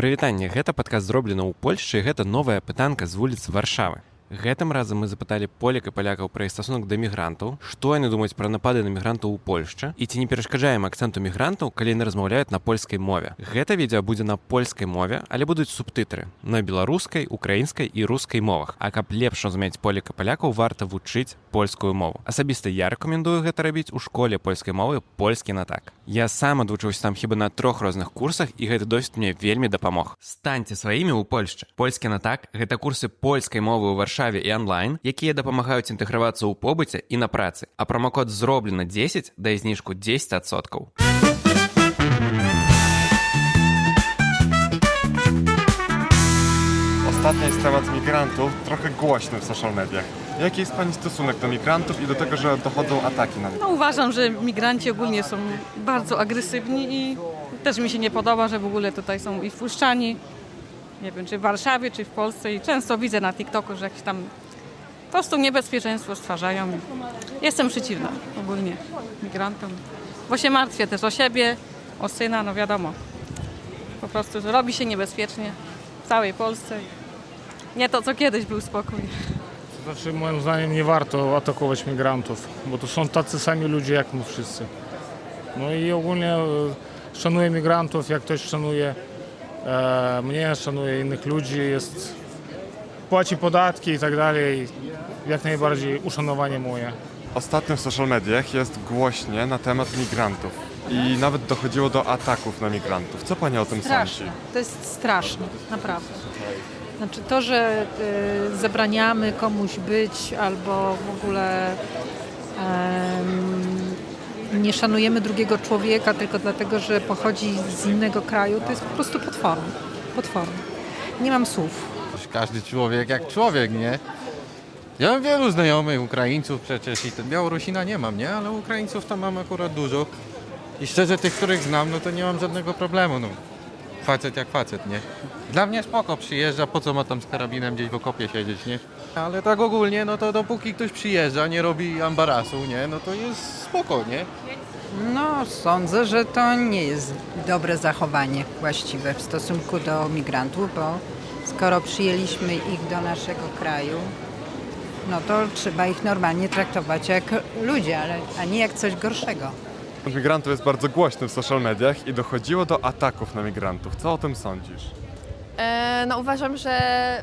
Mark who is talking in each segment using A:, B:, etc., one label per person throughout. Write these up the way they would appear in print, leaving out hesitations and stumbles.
A: Прывітанне, гэта падкаст зроблена ў Польшчы, і гэта новая пытанка з вуліц Варшавы. Гэтым разам мы запыталі поляк і палякаў пра іх стасунак да мігрантаў, што яны думаюць пра напады на мігрантаў у Польшчы, і ці не перашкаджае ім акцэнту мігрантаў, калі яны размаўляюць на польскай мове. Гэта відэа будзе на польскай мове, але будуць субтытры на беларускай, украінскай і рускай мовах. А каб лепш разумець поляк і палякаў, варта вучыць польскую мову. Асабіста я рэкамендую гэта рабіць у школе польскай мовы «Польскі на так». Я сам адвучыўся там хіба на 3 розных курсах, і гэты досвед мне вельмі дапамог. Станьце сваімі ў Польшчы. «Польскі на так» — гэта курсы польскай мовы ў Варшаве і онлайн, якія дапамагаюць інтэгравацца ў побыце і на працы. А промакод «Зроблена 10» дае зніжку 10%.
B: Ostatnio jest temat migrantów trochę głośny w social mediach. Jaki jest Pani stosunek do migrantów i do tego, że dochodzą ataki na nich?
C: No, uważam, że migranci ogólnie są bardzo agresywni i też mi się nie podoba, że w ogóle tutaj są i wpuszczani. Nie wiem, czy w Warszawie, czy w Polsce i często widzę na TikToku, że jakieś tam po prostu niebezpieczeństwo stwarzają. Jestem przeciwna ogólnie migrantom, bo się martwię też o siebie, o syna, no wiadomo. Po prostu robi się niebezpiecznie w całej Polsce. Nie to, co kiedyś był spokój.
D: Znaczy, moim zdaniem nie warto atakować migrantów, bo to są tacy sami ludzie jak my wszyscy. No i ogólnie szanuję migrantów, jak ktoś szanuje mnie, szanuje innych ludzi, płaci podatki i tak dalej. Jak najbardziej uszanowanie moje.
B: Ostatnio w social mediach jest głośnie na temat migrantów i nawet dochodziło do ataków na migrantów. Co Pani o tym
E: Straszne.
B: sądzi?
E: To jest straszne, naprawdę. Znaczy to, że zabraniamy komuś być albo w ogóle nie szanujemy drugiego człowieka tylko dlatego, że pochodzi z innego kraju, to jest po prostu potworne. Potworne. Nie mam słów.
F: Każdy człowiek jak człowiek, nie? Ja mam wielu znajomych Ukraińców przecież i Białorusina nie mam, nie? Ale Ukraińców tam mam akurat dużo. I szczerze tych, których znam, no to nie mam żadnego problemu, no. Facet jak facet, nie? Dla mnie spoko przyjeżdża, po co ma tam z karabinem gdzieś w okopie siedzieć, nie? Ale tak ogólnie, no to dopóki ktoś przyjeżdża, nie robi ambarasu, nie? No to jest spoko, nie?
G: No, sądzę, że to nie jest dobre zachowanie właściwe w stosunku do migrantów, bo skoro przyjęliśmy ich do naszego kraju, no to trzeba ich normalnie traktować jak ludzie, a nie jak coś gorszego.
B: Migrantów jest bardzo głośny w social mediach i dochodziło do ataków na migrantów. Co o tym sądzisz?
H: No uważam, że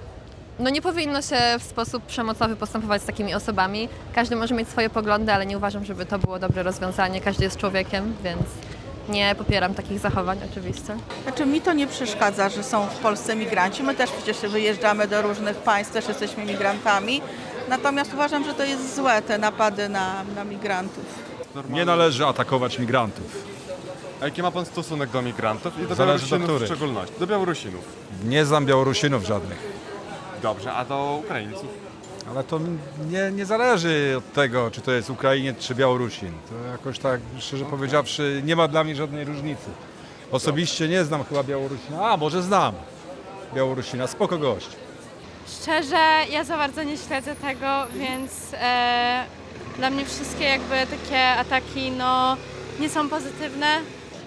H: nie powinno się w sposób przemocowy postępować z takimi osobami. Każdy może mieć swoje poglądy, ale nie uważam, żeby to było dobre rozwiązanie. Każdy jest człowiekiem, więc nie popieram takich zachowań oczywiście.
I: Znaczy mi to nie przeszkadza, że są w Polsce migranci. My też przecież wyjeżdżamy do różnych państw, też jesteśmy migrantami. Natomiast uważam, że to jest złe, te napady na migrantów.
J: Nie należy atakować migrantów.
B: A jaki ma Pan stosunek do migrantów i do
J: Zależy do
B: Białorusinów w
J: których.
B: szczególności? Do Białorusinów.
J: Nie znam Białorusinów żadnych.
B: Dobrze, a do Ukraińców?
J: Ale to nie zależy od tego, czy to jest Ukrainiec, czy Białorusin. To jakoś tak, szczerze powiedziawszy, nie ma dla mnie żadnej różnicy. Osobiście nie znam chyba Białorusina. A, może znam Białorusina. Spoko gość.
K: Szczerze, ja za bardzo nie śledzę tego, więc dla mnie wszystkie jakby takie ataki nie są pozytywne.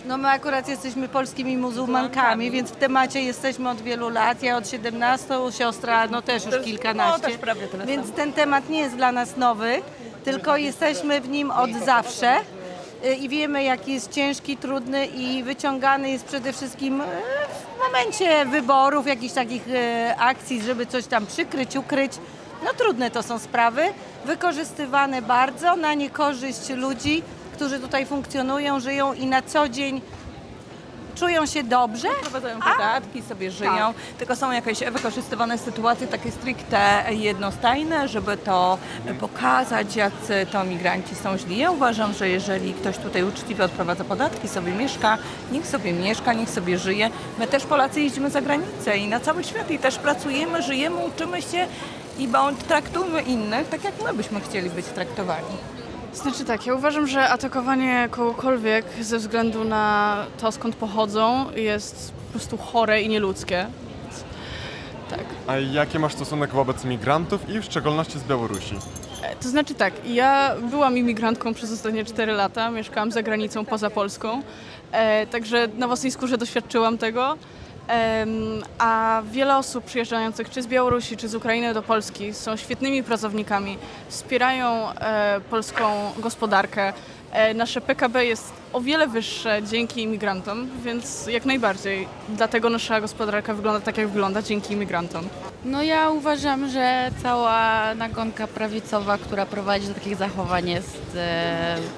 C: No my akurat jesteśmy polskimi muzułmankami, więc w temacie jesteśmy od wielu lat. Ja od 17, siostra też już kilkanaście.
I: też prawie tyle
C: Więc ten temat nie jest dla nas nowy, tylko jesteśmy w nim od zawsze i wiemy, jaki jest ciężki, trudny i wyciągany jest przede wszystkim w momencie wyborów, jakichś takich akcji, żeby coś tam przykryć, ukryć. No trudne to są sprawy, wykorzystywane bardzo na niekorzyść ludzi, którzy tutaj funkcjonują, żyją i na co dzień czują się dobrze.
I: Wprowadzają podatki, sobie żyją, tylko są jakieś wykorzystywane sytuacje takie stricte jednostajne, żeby to pokazać, jacy to migranci są źli. Ja uważam, że jeżeli ktoś tutaj uczciwie odprowadza podatki, sobie mieszka, niech sobie żyje. My też Polacy jeździmy za granicę i na cały świat i też pracujemy, żyjemy, uczymy się i traktujmy innych tak, jak my byśmy chcieli być traktowani.
K: Znaczy tak, ja uważam, że atakowanie kogokolwiek ze względu na to, skąd pochodzą, jest po prostu chore i nieludzkie. Tak.
B: A jaki masz stosunek wobec migrantów i w szczególności z Białorusi?
K: To znaczy tak, ja byłam imigrantką przez ostatnie 4 lata, mieszkałam za granicą poza Polską, także na własnej skórze doświadczyłam tego. A wiele osób przyjeżdżających czy z Białorusi, czy z Ukrainy do Polski są świetnymi pracownikami, wspierają polską gospodarkę. Nasze PKB jest o wiele wyższe dzięki imigrantom, więc jak najbardziej. Dlatego nasza gospodarka wygląda tak, jak wygląda, dzięki imigrantom.
L: No ja uważam, że cała nagonka prawicowa, która prowadzi do takich zachowań jest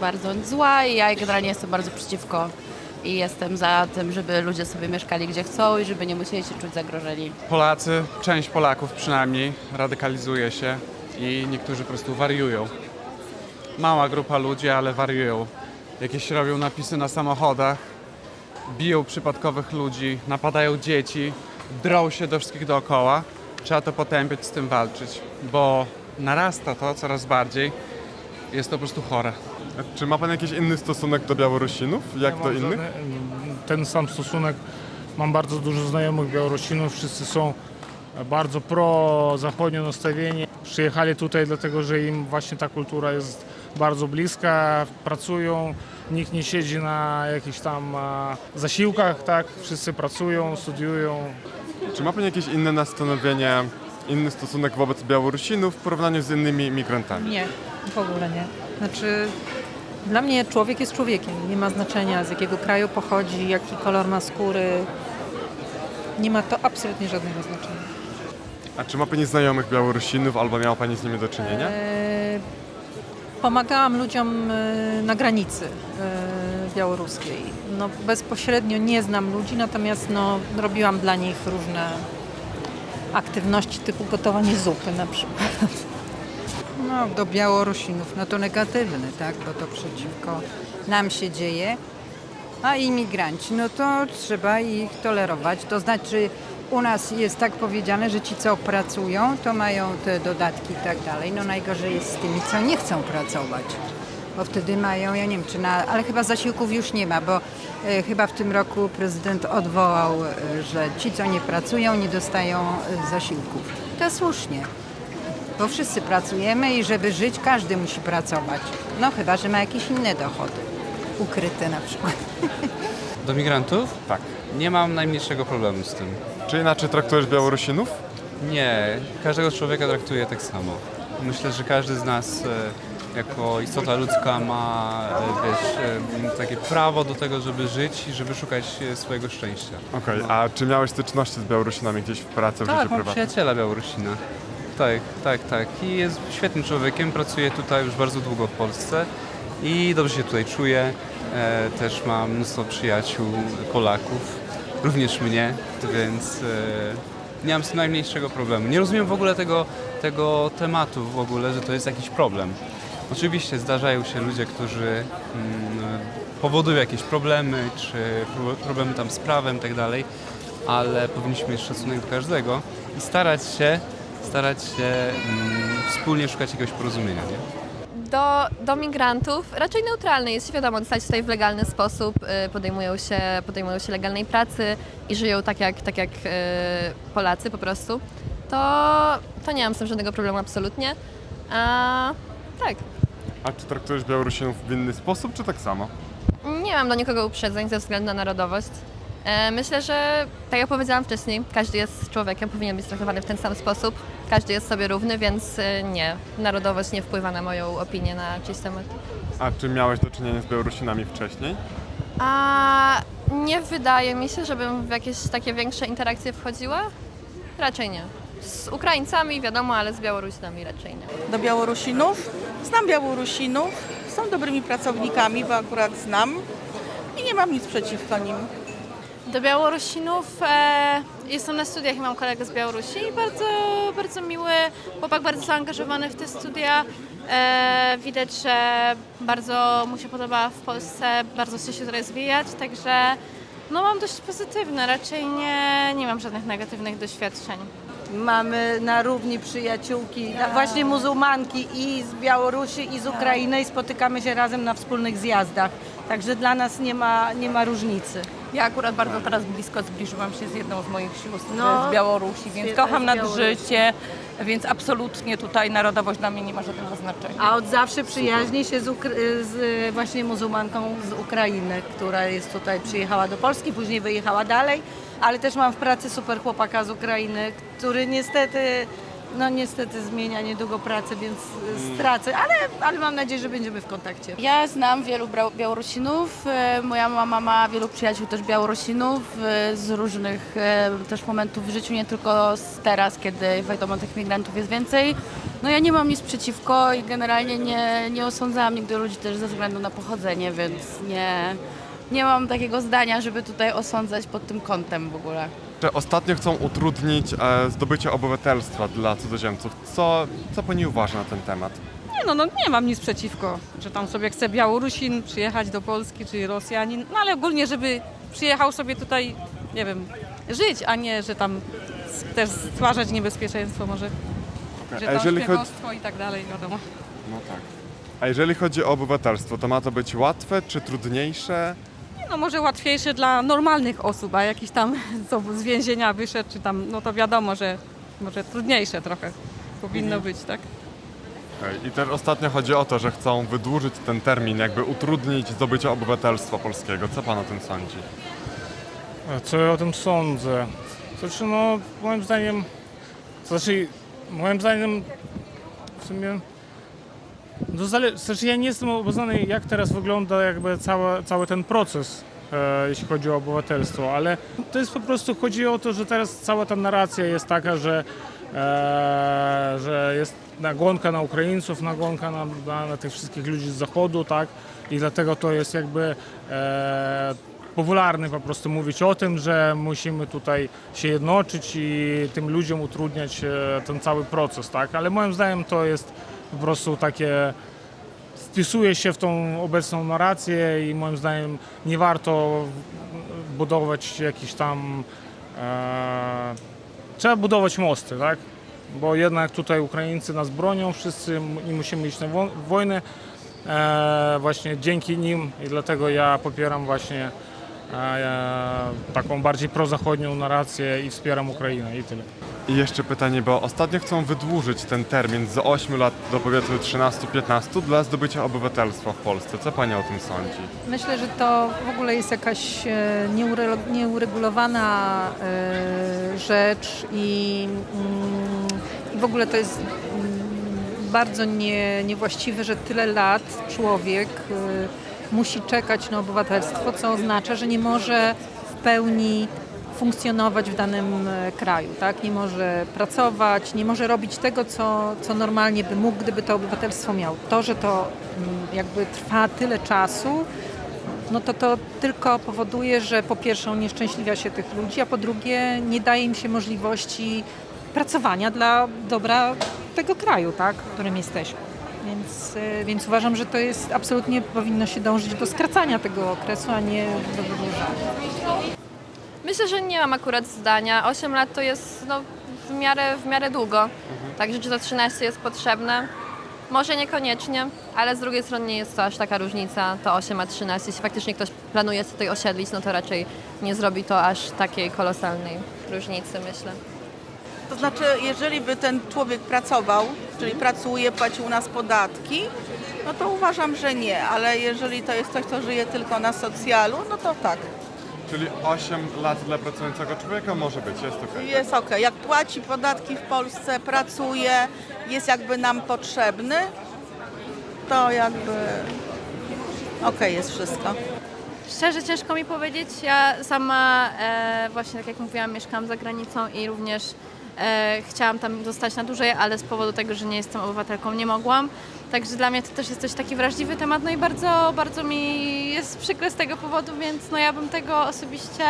L: bardzo zła i ja generalnie jestem bardzo przeciwko i jestem za tym, żeby ludzie sobie mieszkali gdzie chcą i żeby nie musieli się czuć zagrożeni.
M: Polacy, część Polaków przynajmniej, radykalizuje się i niektórzy po prostu wariują. Mała grupa ludzi, ale wariują. Jakieś robią napisy na samochodach, biją przypadkowych ludzi, napadają dzieci, drą się do wszystkich dookoła. Trzeba to potępiać, z tym walczyć, bo narasta to coraz bardziej. Jest to po prostu chore.
B: A czy ma pan jakiś inny stosunek do Białorusinów, jak do innych?
D: Ten sam stosunek. Mam bardzo dużo znajomych Białorusinów, wszyscy są bardzo pro-zachodnio nastawieni. Przyjechali tutaj dlatego, że im właśnie ta kultura jest bardzo bliska, pracują, nikt nie siedzi na jakichś tam zasiłkach, tak? Wszyscy pracują, studiują.
B: Czy ma pan jakieś inne nastawienie, inny stosunek wobec Białorusinów w porównaniu z innymi migrantami?
E: Nie, w ogóle nie. Znaczy, dla mnie człowiek jest człowiekiem. Nie ma znaczenia, z jakiego kraju pochodzi, jaki kolor ma skóry. Nie ma to absolutnie żadnego znaczenia.
B: A czy ma pani znajomych Białorusinów albo miała pani z nimi do czynienia?
E: Pomagałam ludziom na granicy białoruskiej. No, bezpośrednio nie znam ludzi, natomiast robiłam dla nich różne aktywności typu gotowanie zupy na przykład.
G: No, do Białorusinów, no to negatywny, tak, bo to przeciwko nam się dzieje. A imigranci, no to trzeba ich tolerować. To znaczy u nas jest tak powiedziane, że ci, co pracują, to mają te dodatki i tak dalej. No najgorzej jest z tymi, co nie chcą pracować. Bo wtedy mają, ja nie wiem, ale chyba zasiłków już nie ma, bo chyba w tym roku prezydent odwołał, że ci, co nie pracują, nie dostają zasiłków. To słusznie, bo wszyscy pracujemy i żeby żyć, każdy musi pracować. No chyba, że ma jakieś inne dochody, ukryte na przykład.
N: Do migrantów?
B: Tak.
N: Nie mam najmniejszego problemu z tym.
B: Czy inaczej traktujesz Białorusinów?
N: Nie, każdego człowieka traktuję tak samo. Myślę, że każdy z nas jako istota ludzka ma takie prawo do tego, żeby żyć i żeby szukać swojego szczęścia.
B: Okej, a czy miałeś styczności z Białorusinami gdzieś w pracy, w życiu
N: Tak, mam
B: prywatnym?
N: przyjaciela Białorusina. Tak. I jest świetnym człowiekiem, pracuje tutaj już bardzo długo w Polsce i dobrze się tutaj czuje. Też mam mnóstwo przyjaciół Polaków, również mnie, więc nie mam z tym najmniejszego problemu. Nie rozumiem w ogóle tego tematu w ogóle, że to jest jakiś problem. Oczywiście zdarzają się ludzie, którzy powodują jakieś problemy, czy problemy tam z prawem i tak dalej, ale powinniśmy mieć szacunek do każdego i starać się wspólnie szukać jakiegoś porozumienia, nie?
H: Do migrantów raczej neutralny jest, wiadomo, dostać tutaj w legalny sposób, podejmują się legalnej pracy i żyją tak jak Polacy po prostu, to nie mam z tym żadnego problemu absolutnie. Tak.
B: A czy traktujesz Białorusinów w inny sposób, czy tak samo?
H: Nie mam do nikogo uprzedzeń ze względu na narodowość. Myślę, że tak jak powiedziałam wcześniej, każdy jest człowiekiem, powinien być traktowany w ten sam sposób. Każdy jest sobie równy, więc nie, narodowość nie wpływa na moją opinię na czyjś temat.
B: A czy miałeś do czynienia z Białorusinami wcześniej?
H: Nie wydaje mi się, żebym w jakieś takie większe interakcje wchodziła. Raczej nie. Z Ukraińcami wiadomo, ale z Białorusinami raczej nie.
O: Do Białorusinów? Znam Białorusinów, są dobrymi pracownikami, bo akurat znam i nie mam nic przeciwko nim.
P: Do Białorusinów jestem na studiach i mam kolegę z Białorusi. Bardzo miły chłopak, bardzo zaangażowany w te studia. Widać, że bardzo mu się podoba w Polsce, bardzo chce się rozwijać, także mam dość pozytywne, raczej nie mam żadnych negatywnych doświadczeń.
Q: Mamy na równi przyjaciółki, właśnie muzułmanki i z Białorusi, i z Ukrainy i spotykamy się razem na wspólnych zjazdach. Także dla nas nie ma różnicy.
I: Ja akurat bardzo teraz blisko zbliżyłam się z jedną z moich sióstr z Białorusi, więc kocham życie, więc absolutnie tutaj narodowość dla mnie nie ma żadnego znaczenia.
Q: A od zawsze przyjaźni się z właśnie muzułmanką z Ukrainy, która jest tutaj, przyjechała do Polski, później wyjechała dalej, ale też mam w pracy super chłopaka z Ukrainy, który niestety zmienia niedługo pracę, więc stracę, ale mam nadzieję, że będziemy w kontakcie.
L: Ja znam wielu Białorusinów. Moja mama ma wielu przyjaciół też Białorusinów z różnych też momentów w życiu, nie tylko teraz, kiedy wiadomo tych migrantów jest więcej. No ja nie mam nic przeciwko i generalnie nie osądzałam nigdy ludzi też ze względu na pochodzenie, więc nie mam takiego zdania, żeby tutaj osądzać pod tym kątem w ogóle.
B: Ostatnio chcą utrudnić zdobycie obywatelstwa dla cudzoziemców. Co pani uważa na ten temat?
C: Nie mam nic przeciwko, że tam sobie chce Białorusin przyjechać do Polski, czy Rosjanin, no ale ogólnie, żeby przyjechał sobie tutaj, nie wiem, żyć, a nie, że tam też stwarzać niebezpieczeństwo może, że tam szpiegostwo i tak dalej, wiadomo.
B: No tak. A jeżeli chodzi o obywatelstwo, to ma to być łatwe czy trudniejsze?
C: Może łatwiejsze dla normalnych osób, a jakiś tam co z więzienia wyszedł, czy tam, no to wiadomo, że może trudniejsze trochę powinno być, tak?
B: I też ostatnio chodzi o to, że chcą wydłużyć ten termin, jakby utrudnić zdobycie obywatelstwa polskiego. Co pan o tym sądzi?
D: A co ja o tym sądzę? Znaczy, moim zdaniem w sumie ja nie jestem obeznany, jak teraz wygląda jakby cały ten proces, jeśli chodzi o obywatelstwo, ale to jest po prostu, chodzi o to, że teraz cała ta narracja jest taka, że jest nagonka na Ukraińców, nagonka na tych wszystkich ludzi z Zachodu, tak? I dlatego to jest jakby popularne po prostu mówić o tym, że musimy tutaj się jednoczyć i tym ludziom utrudniać ten cały proces, tak? Ale moim zdaniem to jest po prostu takie, wpisuje się w tą obecną narrację i moim zdaniem nie warto budować jakiś tam, trzeba budować mosty, tak? Bo jednak tutaj Ukraińcy nas bronią, wszyscy nie musimy iść na wojnę właśnie dzięki nim i dlatego ja popieram właśnie taką bardziej prozachodnią narrację i wspieram Ukrainę i tyle.
B: I jeszcze pytanie, bo ostatnio chcą wydłużyć ten termin z 8 lat do powiedzmy 13-15 dla zdobycia obywatelstwa w Polsce. Co pani o tym sądzi?
E: Myślę, że to w ogóle jest jakaś nieuregulowana rzecz i w ogóle to jest bardzo niewłaściwe, że tyle lat człowiek musi czekać na obywatelstwo, co oznacza, że nie może w pełni funkcjonować w danym kraju, tak? Nie może pracować, nie może robić tego, co normalnie by mógł, gdyby to obywatelstwo miał. To, że to jakby trwa tyle czasu, no to tylko powoduje, że po pierwsze unieszczęśliwia się tych ludzi, a po drugie nie daje im się możliwości pracowania dla dobra tego kraju, tak? W którym jesteśmy. Więc uważam, że to jest absolutnie powinno się dążyć do skracania tego okresu, a nie do wydłużania.
H: Myślę, że nie mam akurat zdania. 8 lat to jest w miarę długo. Także czy to 13 jest potrzebne? Może niekoniecznie, ale z drugiej strony nie jest to aż taka różnica, to 8 a 13. Jeśli faktycznie ktoś planuje się tutaj osiedlić, no to raczej nie zrobi to aż takiej kolosalnej różnicy, myślę.
O: To znaczy, jeżeli by ten człowiek pracował, czyli pracuje, płacił u nas podatki, no to uważam, że nie, ale jeżeli to jest ktoś, kto żyje tylko na socjalu, no to tak.
B: Czyli 8 lat dla pracującego człowieka może być, jest okej.
O: Jest okej. Jak płaci podatki w Polsce, pracuje, jest jakby nam potrzebny, to jakby okej jest wszystko.
P: Szczerze ciężko mi powiedzieć. Ja sama właśnie tak jak mówiłam, mieszkałam za granicą i również chciałam tam zostać na dłużej, ale z powodu tego, że nie jestem obywatelką, nie mogłam. Także dla mnie to też jest coś taki wrażliwy temat, no i bardzo, bardzo mi jest przykro z tego powodu, więc no ja bym tego osobiście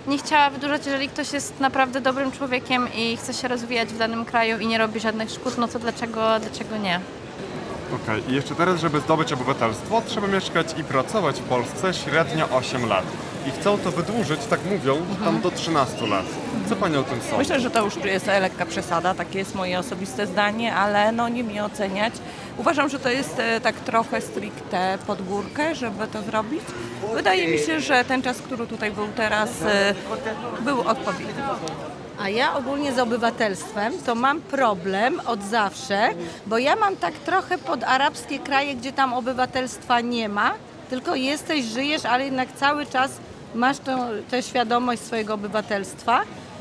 P: nie chciała wydłużać. Jeżeli ktoś jest naprawdę dobrym człowiekiem i chce się rozwijać w danym kraju i nie robi żadnych szkód, no to dlaczego nie?
B: Okej. I jeszcze teraz, żeby zdobyć obywatelstwo, trzeba mieszkać i pracować w Polsce średnio 8 lat. I chcą to wydłużyć, tak mówią, tam do 13 lat. Co pani o tym sądzi?
I: Myślę, że to już jest lekka przesada, takie jest moje osobiste zdanie, ale no nie mi oceniać. Uważam, że to jest tak trochę stricte pod górkę, żeby to zrobić. Wydaje mi się, że ten czas, który tutaj był teraz, był odpowiedni.
Q: A ja ogólnie z obywatelstwem to mam problem od zawsze, bo ja mam tak trochę pod arabskie kraje, gdzie tam obywatelstwa nie ma, tylko jesteś, żyjesz, ale jednak cały czas masz tę świadomość swojego obywatelstwa.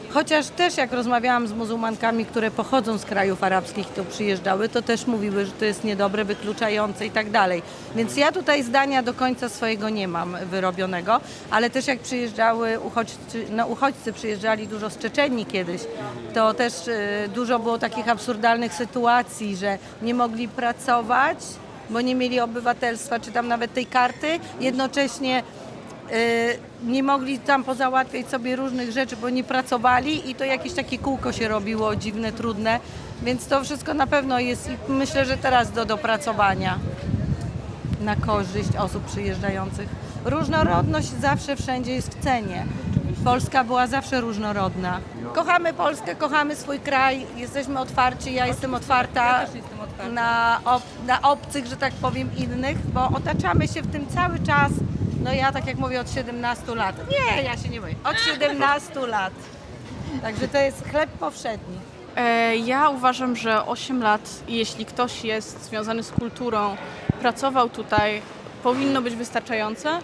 Q: Chociaż też jak rozmawiałam z muzułmankami, które pochodzą z krajów arabskich i tu przyjeżdżały, to też mówiły, że to jest niedobre, wykluczające i tak dalej. Więc ja tutaj zdania do końca swojego nie mam wyrobionego, ale też jak przyjeżdżały uchodźcy przyjeżdżali dużo z Czeczenii kiedyś, to też dużo było takich absurdalnych sytuacji, że nie mogli pracować, bo nie mieli obywatelstwa, czy tam nawet tej karty, jednocześnie nie mogli tam pozałatwiać sobie różnych rzeczy, bo nie pracowali i to jakieś takie kółko się robiło dziwne, trudne, więc to wszystko na pewno jest i myślę, że teraz do dopracowania na korzyść osób przyjeżdżających. Różnorodność zawsze wszędzie jest w cenie. Polska była zawsze różnorodna. Kochamy Polskę, kochamy swój kraj, jesteśmy otwarci, ja jestem otwarta na obcych, że tak powiem, innych, bo otaczamy się w tym cały czas. No ja tak jak mówię od 17 lat. Nie, ja się nie boję. Od 17 lat. Także to jest chleb powszedni.
K: Ja uważam, że 8 lat, jeśli ktoś jest związany z kulturą, pracował tutaj, powinno być wystarczające.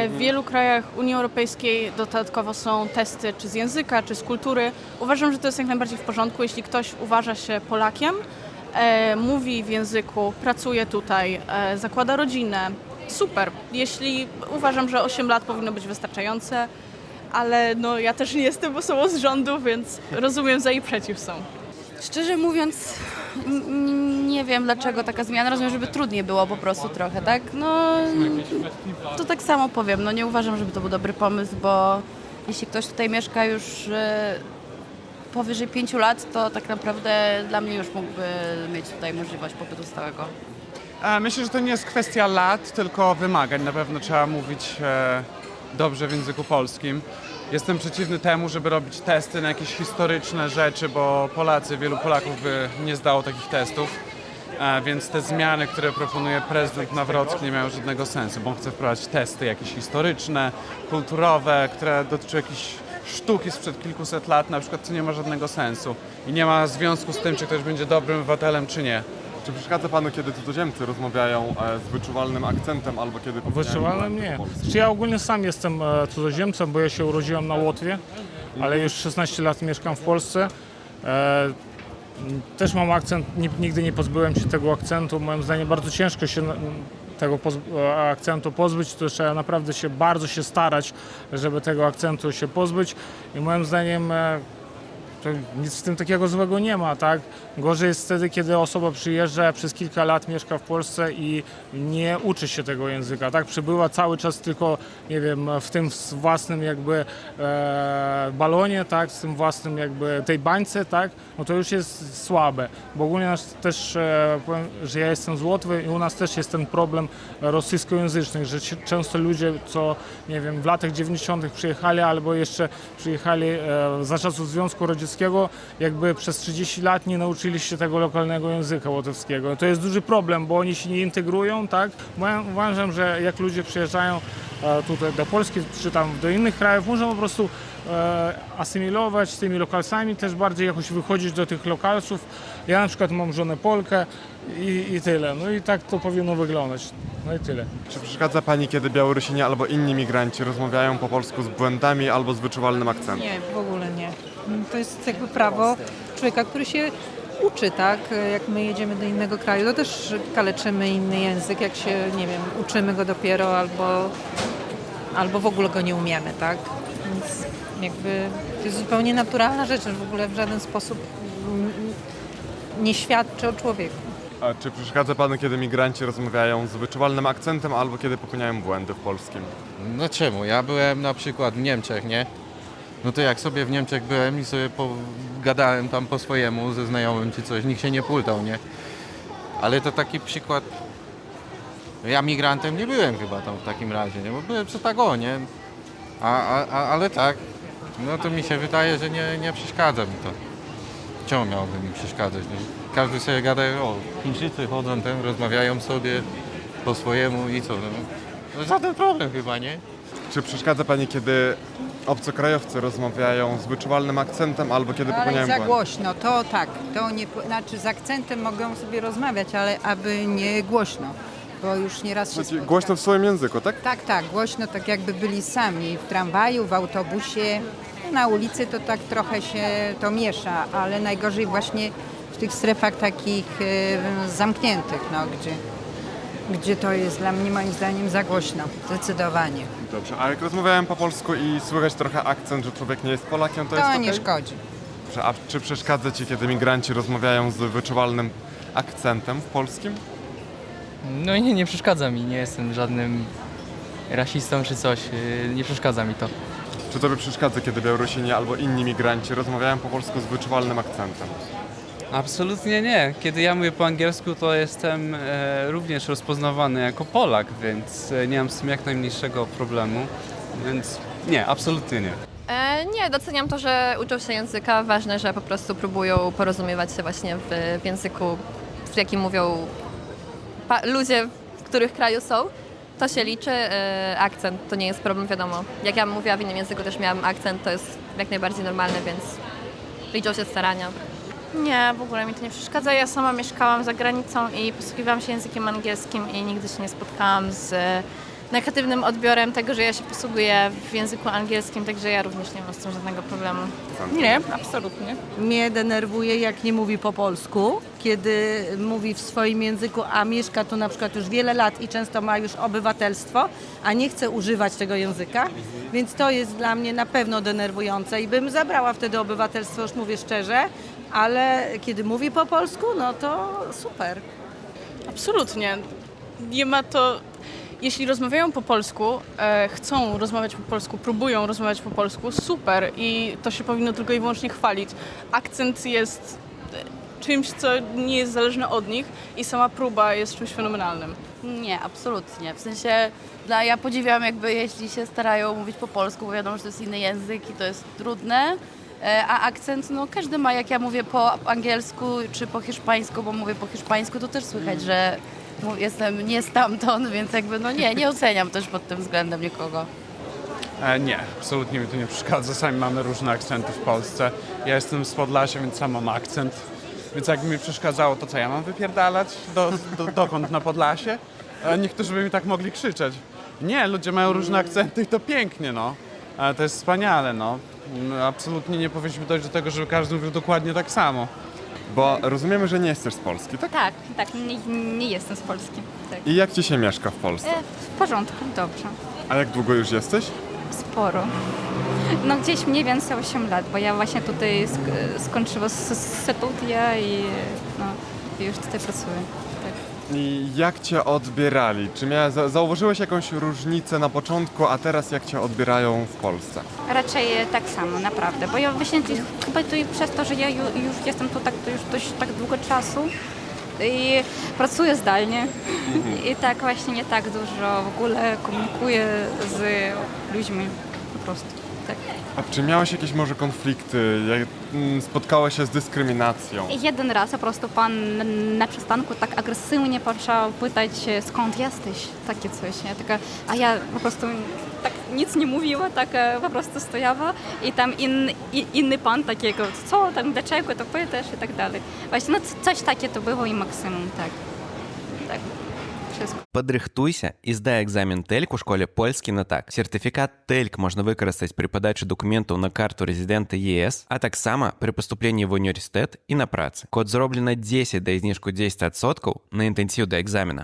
K: W wielu krajach Unii Europejskiej dodatkowo są testy czy z języka, czy z kultury. Uważam, że to jest jak najbardziej w porządku, jeśli ktoś uważa się Polakiem, mówi w języku, pracuje tutaj, zakłada rodzinę. Super. Uważam, że 8 lat powinno być wystarczające, ale no ja też nie jestem osobą z rządu, więc rozumiem, za i przeciw są.
L: Szczerze mówiąc, nie wiem dlaczego taka zmiana. Rozumiem, żeby trudniej było po prostu trochę, tak? No, to tak samo powiem. No nie uważam, żeby to był dobry pomysł, bo jeśli ktoś tutaj mieszka już powyżej 5 lat, to tak naprawdę dla mnie już mógłby mieć tutaj możliwość pobytu stałego.
M: Myślę, że to nie jest kwestia lat, tylko wymagań. Na pewno trzeba mówić dobrze w języku polskim. Jestem przeciwny temu, żeby robić testy na jakieś historyczne rzeczy, bo wielu Polaków by nie zdało takich testów. Więc te zmiany, które proponuje prezydent Nawrocki, nie mają żadnego sensu, bo on chce wprowadzić testy jakieś historyczne, kulturowe, które dotyczą jakichś sztuki sprzed kilkuset lat, na przykład, co nie ma żadnego sensu i nie ma związku z tym, czy ktoś będzie dobrym obywatelem, czy nie.
B: Czy przeszkadza panu, kiedy cudzoziemcy rozmawiają z wyczuwalnym akcentem albo kiedy...
D: Wyczuwalnym nie. Ja ogólnie sam jestem cudzoziemcem, bo ja się urodziłem na Łotwie, ale już 16 lat mieszkam w Polsce. Też mam akcent, nigdy nie pozbyłem się tego akcentu. Moim zdaniem bardzo ciężko się tego akcentu pozbyć, to trzeba naprawdę bardzo się starać, żeby tego akcentu się pozbyć i moim zdaniem to nic w tym takiego złego nie ma, tak? Gorzej jest wtedy, kiedy osoba przyjeżdża, przez kilka lat mieszka w Polsce i nie uczy się tego języka, tak? Przybywa cały czas tylko, nie wiem, w tym własnym jakby balonie, tak? W tym własnym jakby tej bańce, tak? No to już jest słabe, bo ogólnie też powiem, że ja jestem z Łotwy i u nas też jest ten problem rosyjskojęzyczny, że często ludzie, co, nie wiem, w latach 90. przyjechali albo jeszcze przyjechali za czasów Związku Radzieckiego, jakby przez 30 lat nie nauczyli się tego lokalnego języka łotewskiego. To jest duży problem, bo oni się nie integrują, tak? Uważam, że jak ludzie przyjeżdżają tutaj do Polski czy tam do innych krajów, muszą po prostu asymilować z tymi lokalsami, też bardziej jakoś wychodzić do tych lokalsów. Ja na przykład mam żonę Polkę i tyle. No i tak to powinno wyglądać. No i tyle.
B: Czy przeszkadza pani, kiedy Białorusini albo inni migranci rozmawiają po polsku z błędami albo z wyczuwalnym akcentem?
E: Nie, w ogóle nie. To jest jakby prawo człowieka, który się uczy, tak? Jak my jedziemy do innego kraju, to też kaleczymy inny język, jak się, nie wiem, uczymy go dopiero albo w ogóle go nie umiemy, tak? Więc jakby to jest zupełnie naturalna rzecz, w ogóle w żaden sposób nie świadczy o człowieku.
B: A czy przeszkadza panu, kiedy migranci rozmawiają z wyczuwalnym akcentem albo kiedy popełniają błędy w polskim?
F: No czemu? Ja byłem na przykład w Niemczech, nie? No to jak sobie w Niemczech byłem i sobie gadałem tam po swojemu ze znajomym czy coś, nikt się nie pultał, nie? Ale to taki przykład... Ja migrantem nie byłem chyba tam w takim razie, nie? Bo byłem co nie? Ale tak, no to mi się wydaje, że nie przeszkadza mi to. Czemu miałoby mi przeszkadzać? Nie? Każdy sobie gada, Chińczycy chodzą tam, rozmawiają sobie po swojemu i co? No żaden problem chyba, nie?
B: Czy przeszkadza pani, kiedy obcokrajowcy rozmawiają z wyczuwalnym akcentem albo kiedy popełniają
G: za
B: błędy?
G: głośno, to tak. To nie, znaczy z akcentem mogą sobie rozmawiać, ale aby nie głośno. bo już nieraz się
B: Znaczy,
G: spotkałam.
B: głośno w swoim języku, tak?
G: Tak, głośno, tak jakby byli sami w tramwaju, w autobusie. Na ulicy to tak trochę się to miesza, ale najgorzej właśnie w tych strefach takich zamkniętych, no, gdzie to jest dla mnie moim zdaniem za głośno, zdecydowanie.
B: Dobrze, a jak rozmawiałem po polsku i słychać trochę akcent, że człowiek nie jest Polakiem, to jest
G: To
B: okej?
G: nie szkodzi.
B: Dobrze, a czy przeszkadza Ci, kiedy migranci rozmawiają z wyczuwalnym akcentem w polskim?
R: No nie przeszkadza mi, nie jestem żadnym rasistą czy coś, nie przeszkadza mi to.
B: Czy Tobie przeszkadza, kiedy Białorusini albo inni migranci rozmawiają po polsku z wyczuwalnym akcentem?
N: Absolutnie nie. Kiedy ja mówię po angielsku, to jestem również rozpoznawany jako Polak, więc nie mam z tym jak najmniejszego problemu. Więc nie, absolutnie nie.
H: Nie, doceniam to, że uczą się języka. Ważne, że po prostu próbują porozumiewać się właśnie w języku, w jakim mówią ludzie, w których kraju są. To się liczy. Akcent to nie jest problem, wiadomo. Jak ja mówiła w innym języku, też miałam akcent, to jest jak najbardziej normalne, więc liczą się starania.
K: Nie, w ogóle mi to nie przeszkadza. Ja sama mieszkałam za granicą i posługiwałam się językiem angielskim i nigdy się nie spotkałam z negatywnym odbiorem tego, że ja się posługuję w języku angielskim, także ja również nie mam z tym żadnego problemu.
C: Nie, absolutnie.
Q: Mnie denerwuje, jak nie mówi po polsku, kiedy mówi w swoim języku, a mieszka tu na przykład już wiele lat i często ma już obywatelstwo, a nie chce używać tego języka, więc to jest dla mnie na pewno denerwujące i bym zabrała wtedy obywatelstwo, już mówię szczerze, ale kiedy mówi po polsku, no to super.
K: Absolutnie. Nie ma to... Jeśli rozmawiają po polsku, chcą rozmawiać po polsku, próbują rozmawiać po polsku, super i to się powinno tylko i wyłącznie chwalić. Akcent jest czymś, co nie jest zależne od nich i sama próba jest czymś fenomenalnym.
L: Nie, absolutnie. W sensie ja podziwiam jakby jeśli się starają mówić po polsku, bo wiadomo, że to jest inny język i to jest trudne. A akcent, no każdy ma, jak ja mówię po angielsku czy po hiszpańsku, bo mówię po hiszpańsku, to też słychać, że jestem nie stamtąd, więc jakby no nie oceniam też pod tym względem nikogo.
M: Nie, absolutnie mi to nie przeszkadza. Sami mamy różne akcenty w Polsce. Ja jestem z Podlasia, więc sam mam akcent. Więc jakby mi przeszkadzało, to co, ja mam wypierdalać? Dokąd na Podlasie? Niektórzy by mi tak mogli krzyczeć. Nie, ludzie mają różne akcenty i to pięknie, no. To jest wspaniale, no. Absolutnie nie powinniśmy dojść do tego, żeby każdy mówił dokładnie tak samo.
B: Bo rozumiemy, że nie jesteś z Polski, tak?
S: Tak, nie jestem z Polski. Tak.
B: I jak Ci się mieszka w Polsce?
S: W porządku, dobrze.
B: A jak długo już jesteś?
S: Sporo. No gdzieś mniej więcej 8 lat, bo ja właśnie tutaj skończyłam studia i już tutaj pracuję. Tak.
B: I jak Cię odbierali? Czy zauważyłeś jakąś różnicę na początku, a teraz jak Cię odbierają w Polsce?
S: Raczej tak samo, naprawdę, bo ja właśnie chyba tutaj przez to, że ja już jestem tu tak już dość tak długo czasu i pracuję zdalnie i tak właśnie nie tak dużo w ogóle komunikuję z ludźmi po prostu. Tak.
B: A czy miałeś jakieś może konflikty? Spotkałaś się z dyskryminacją?
S: Jeden raz po prostu pan na przystanku tak agresywnie zaczął pytać, skąd jesteś, takie coś. Ja taka, a ja po prostu tak nic nie mówiła, tak po prostu stojała i tam inny pan takiego, co tam, dlaczego to pytasz i tak dalej. Właśnie no coś takie to było i maksimum, tak.
A: Падрыхтуйся і здай экзамен TELK у школе польскі на так. Сертыфікат TELK можна выкарыстаць пры падачы дакументаў на карту рэзідэнта ЕС, а таксама пры паступленні в універсітэт і на працы. Код зроблены 10 да зніжку 10% на інтэнсіў да экзамена.